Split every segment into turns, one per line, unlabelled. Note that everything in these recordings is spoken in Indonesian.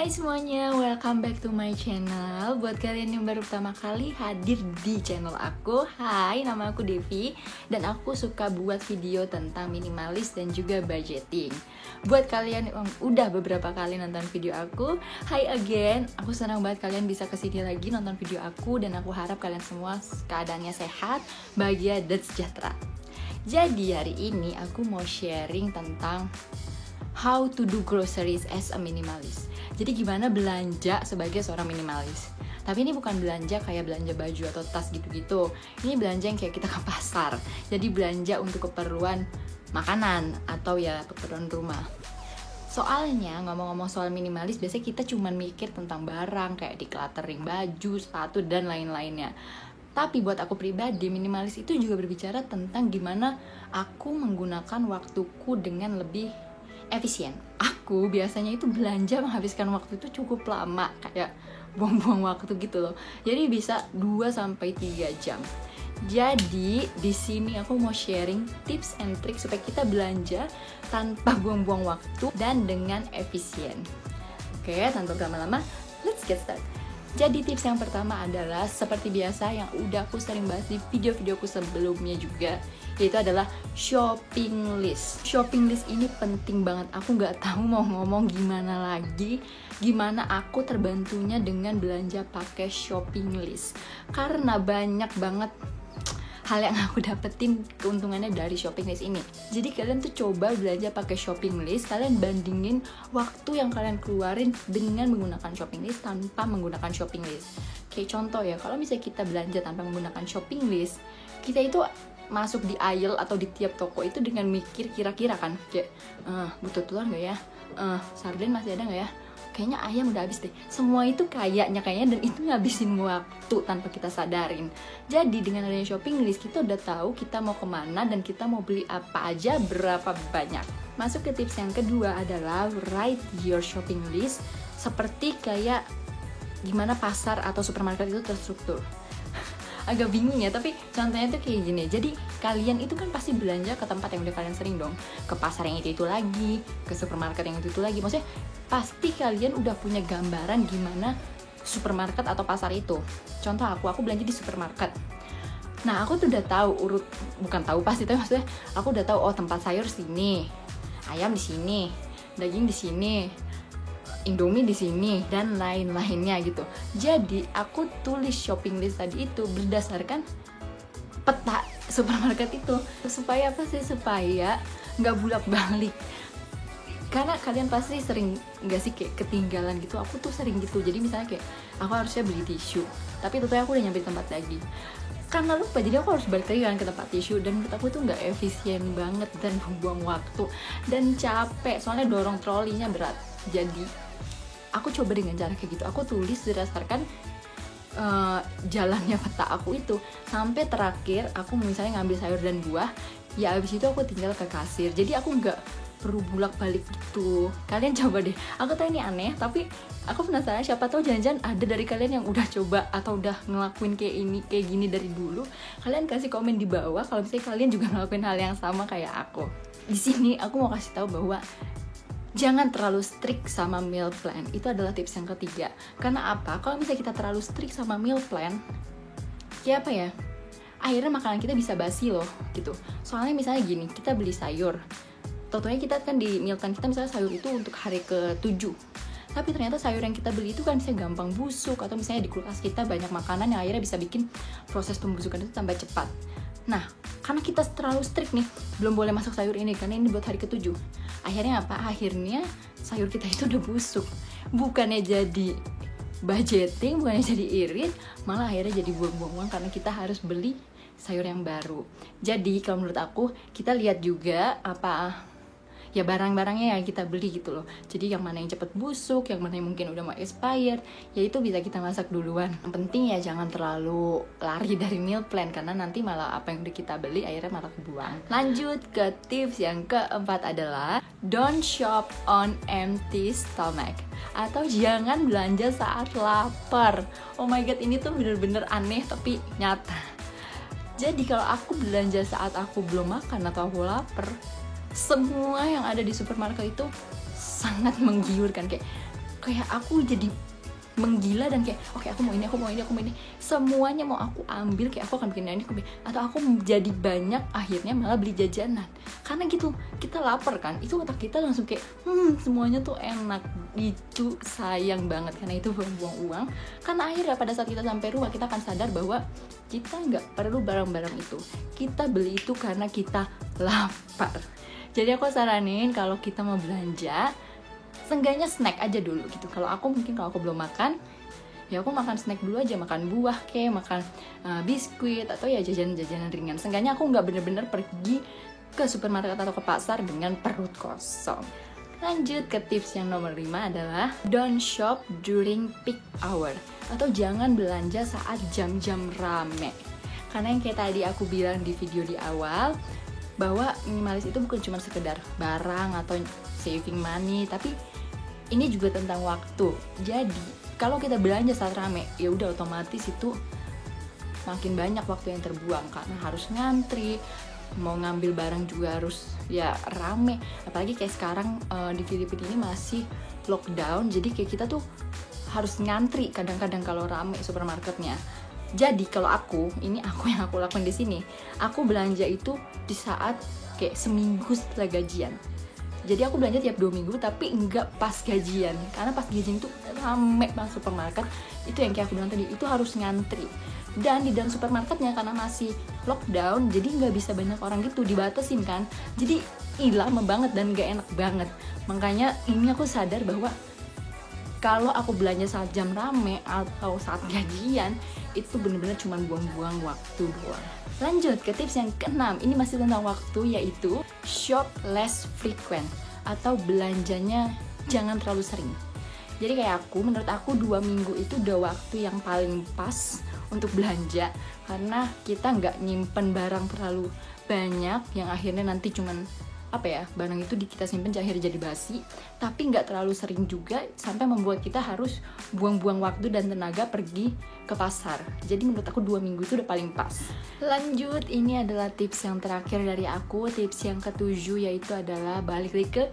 Hai semuanya, welcome back to my channel. Buat kalian yang baru pertama kali hadir di channel aku, hai, nama aku Devi. Dan aku suka buat video tentang minimalis dan juga budgeting. Buat kalian yang udah beberapa kali nonton video aku, hai again. Aku senang banget kalian bisa kesini lagi nonton video aku. Dan aku harap kalian semua keadaannya sehat, bahagia, dan sejahtera. Jadi hari ini aku mau sharing tentang how to do groceries as a minimalist. Jadi gimana belanja sebagai seorang minimalis. Tapi ini bukan belanja kayak belanja baju atau tas gitu-gitu. Ini belanja yang kayak kita ke pasar. Jadi belanja untuk keperluan makanan atau ya keperluan rumah. Soalnya ngomong-ngomong soal minimalis, biasanya kita cuma mikir tentang barang kayak decluttering baju, sepatu, dan lain-lainnya. Tapi buat aku pribadi, minimalis itu juga berbicara tentang gimana aku menggunakan waktuku dengan lebih efisien. Aku biasanya itu belanja menghabiskan waktu itu cukup lama, kayak buang-buang waktu gitu loh. Jadi bisa 2-3 jam. Jadi di sini aku mau sharing tips and trick supaya kita belanja tanpa buang-buang waktu dan dengan efisien. Oke, tanpa berlama-lama, let's get started. Jadi tips yang pertama adalah seperti biasa yang udah aku sering bahas di video-videoku sebelumnya juga, yaitu adalah shopping list. Shopping list ini penting banget. Aku nggak tahu mau ngomong gimana lagi, gimana aku terbantunya dengan belanja pakai shopping list. Karena banyak banget hal yang aku dapetin keuntungannya dari shopping list ini. Jadi kalian tuh coba belanja pakai shopping list, kalian bandingin waktu yang kalian keluarin dengan menggunakan shopping list tanpa menggunakan shopping list. Kayak contoh ya, kalau misalnya kita belanja tanpa menggunakan shopping list, kita itu masuk di aisle atau di tiap toko itu dengan mikir kira-kira kan, kayak butuh telur nggak ya, sarden masih ada nggak ya, kayaknya ayam udah habis deh. Semua itu kayaknya dan itu ngabisin waktu tanpa kita sadarin. Jadi dengan adanya shopping list, kita udah tahu kita mau kemana dan kita mau beli apa aja, berapa banyak. Masuk ke tips yang kedua adalah write your shopping list, seperti kayak gimana pasar atau supermarket itu terstruktur. Agak bingung ya, tapi contohnya tuh kayak gini. Jadi kalian itu kan pasti belanja ke tempat yang udah kalian sering dong, ke pasar yang itu lagi, ke supermarket yang itu lagi. Maksudnya pasti kalian udah punya gambaran gimana supermarket atau pasar itu. Contoh aku belanja di supermarket. Nah aku tuh udah tahu bukan tahu pasti, tapi maksudnya aku udah tahu tempat sayur sini, ayam di sini, daging di sini, Indomie di sini, dan lain-lainnya gitu. Jadi aku tulis shopping list tadi itu berdasarkan peta supermarket itu. Supaya apa sih? Supaya nggak bolak-balik. Karena kalian pasti sering nggak sih kayak ketinggalan gitu. Aku tuh sering gitu. Jadi misalnya kayak aku harusnya beli tisu, tapi tentunya aku udah nyampe di tempat lagi. Karena lupa, jadi aku harus balik lagi kan ke tempat tisu. Dan menurut aku tuh nggak efisien banget dan buang waktu dan capek. Soalnya dorong trolinya berat. Jadi aku coba dengan cara kayak gitu. Aku tulis berdasarkan jalannya peta aku itu sampai terakhir aku misalnya ngambil sayur dan buah. Ya abis itu aku tinggal ke kasir. Jadi aku nggak perlu bolak-balik gitu. Kalian coba deh. Aku tahu ini aneh, tapi aku penasaran. Siapa tahu jangan-jangan ada dari kalian yang udah coba atau udah ngelakuin kayak gini dari dulu. Kalian kasih komen di bawah kalau misalnya kalian juga ngelakuin hal yang sama kayak aku. Di sini aku mau kasih tahu bahwa jangan terlalu strict sama meal plan. Itu adalah tips yang ketiga. Karena apa? Kalau misalnya kita terlalu strict sama meal plan, kayak apa ya? Akhirnya makanan kita bisa basi loh, gitu. Soalnya misalnya gini, kita beli sayur. Tentunya kita kan di meal plan kita misalnya sayur itu untuk hari ke-7. Tapi ternyata sayur yang kita beli itu kan bisa gampang busuk, atau misalnya di kulkas kita banyak makanan yang akhirnya bisa bikin proses pembusukan itu tambah cepat. Nah, karena kita terlalu strict nih, belum boleh masak sayur ini karena ini buat hari ke-7. Akhirnya apa? Akhirnya sayur kita itu udah busuk. Bukannya jadi budgeting, bukannya jadi irit, malah akhirnya jadi buang-buang uang karena kita harus beli sayur yang baru. Jadi kalau menurut aku, kita lihat juga ya barang-barangnya yang kita beli gitu loh. Jadi yang mana yang cepet busuk, yang mana yang mungkin udah mau expired, ya itu bisa kita masak duluan. Yang penting ya jangan terlalu lari dari meal plan, karena nanti malah apa yang udah kita beli akhirnya malah kebuang. Lanjut ke tips yang keempat adalah don't shop on empty stomach, atau jangan belanja saat lapar. Oh my god, ini tuh bener-bener aneh tapi nyata. Jadi kalau aku belanja saat aku belum makan atau aku lapar, semua yang ada di supermarket itu sangat menggiurkan. Kayak kayak aku jadi menggila dan kayak oke, aku mau ini, semuanya mau aku ambil, kayak aku akan bikin ini, atau aku jadi banyak akhirnya malah beli jajanan karena gitu, kita lapar kan, itu otak kita langsung kayak semuanya tuh enak. Itu sayang banget karena itu buang-buang uang, karena akhirnya pada saat kita sampai rumah kita akan sadar bahwa kita nggak perlu barang-barang itu, kita beli itu karena kita lapar. Jadi aku saranin kalau kita mau belanja, seenggaknya snack aja dulu gitu. Kalau aku belum makan, ya aku makan snack dulu aja, makan buah makan biskuit atau ya jajanan-jajanan ringan. Seenggaknya aku nggak bener-bener pergi ke supermarket atau ke pasar dengan perut kosong. Lanjut ke tips yang nomor 5 adalah don't shop during peak hour, atau jangan belanja saat jam-jam rame. Karena yang kayak tadi aku bilang di video di awal, bahwa minimalis itu bukan cuma sekedar barang atau saving money, tapi ini juga tentang waktu. Jadi kalau kita belanja saat rame, ya udah otomatis itu makin banyak waktu yang terbuang karena harus ngantri, mau ngambil barang juga harus ya rame. Apalagi kayak sekarang di Filipina ini masih lockdown, jadi kayak kita tuh harus ngantri kadang-kadang kalau rame supermarketnya. Jadi kalau yang aku lakukan di sini, aku belanja itu di saat kayak seminggu setelah gajian. Jadi aku belanja tiap 2 minggu, tapi enggak pas gajian, karena pas gajian itu rame banget supermarket. Itu yang kayak aku bilang tadi, itu harus ngantri. Dan di dalam supermarketnya karena masih lockdown, jadi nggak bisa banyak orang gitu, dibatasin kan. Jadi lama banget dan nggak enak banget. Makanya ini aku sadar bahwa kalau aku belanja saat jam rame atau saat gajian, itu bener-bener cuma buang-buang waktu doang. Lanjut ke tips yang ke-6, ini masih tentang waktu, yaitu shop less frequent, atau belanjanya jangan terlalu sering. Jadi kayak menurut aku 2 minggu itu udah waktu yang paling pas untuk belanja, karena kita nggak nyimpen barang terlalu banyak yang akhirnya nanti cuman barang itu kita simpen akhirnya jadi basi, tapi nggak terlalu sering juga sampai membuat kita harus buang-buang waktu dan tenaga pergi ke pasar. Jadi menurut aku 2 minggu itu udah paling pas. Lanjut, ini adalah tips yang terakhir dari aku, tips yang ke-7, yaitu adalah balik lagi ke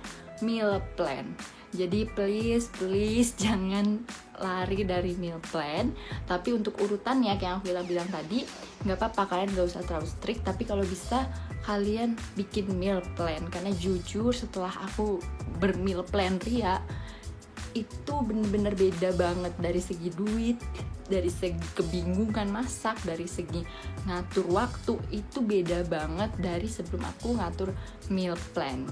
meal plan. Jadi please jangan lari dari meal plan, tapi untuk urutannya kayak yang aku bilang tadi, nggak apa-apa, kalian nggak usah terlalu strict, tapi kalau bisa kalian bikin meal plan. Karena jujur setelah aku bermeal plan Ria, itu bener-bener beda banget dari segi duit, dari segi kebingungan masak, dari segi ngatur waktu, itu beda banget dari sebelum aku ngatur meal plan.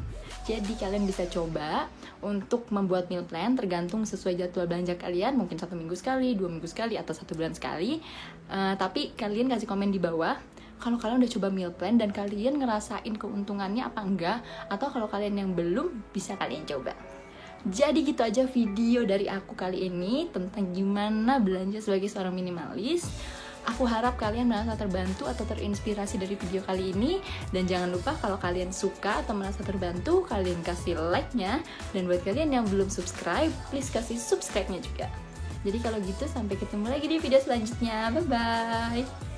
Jadi kalian bisa coba untuk membuat meal plan tergantung sesuai jadwal belanja kalian, mungkin 1 minggu sekali, 2 minggu sekali, atau 1 bulan sekali. Tapi kalian kasih komen di bawah kalau kalian udah coba meal plan dan kalian ngerasain keuntungannya apa enggak, atau kalau kalian yang belum, bisa kalian coba. Jadi gitu aja video dari aku kali ini tentang gimana belanja sebagai seorang minimalis. Aku harap kalian merasa terbantu atau terinspirasi dari video kali ini. Dan jangan lupa kalau kalian suka atau merasa terbantu, kalian kasih like-nya. Dan buat kalian yang belum subscribe, please kasih subscribe-nya juga. Jadi kalau gitu sampai ketemu lagi di video selanjutnya. Bye-bye.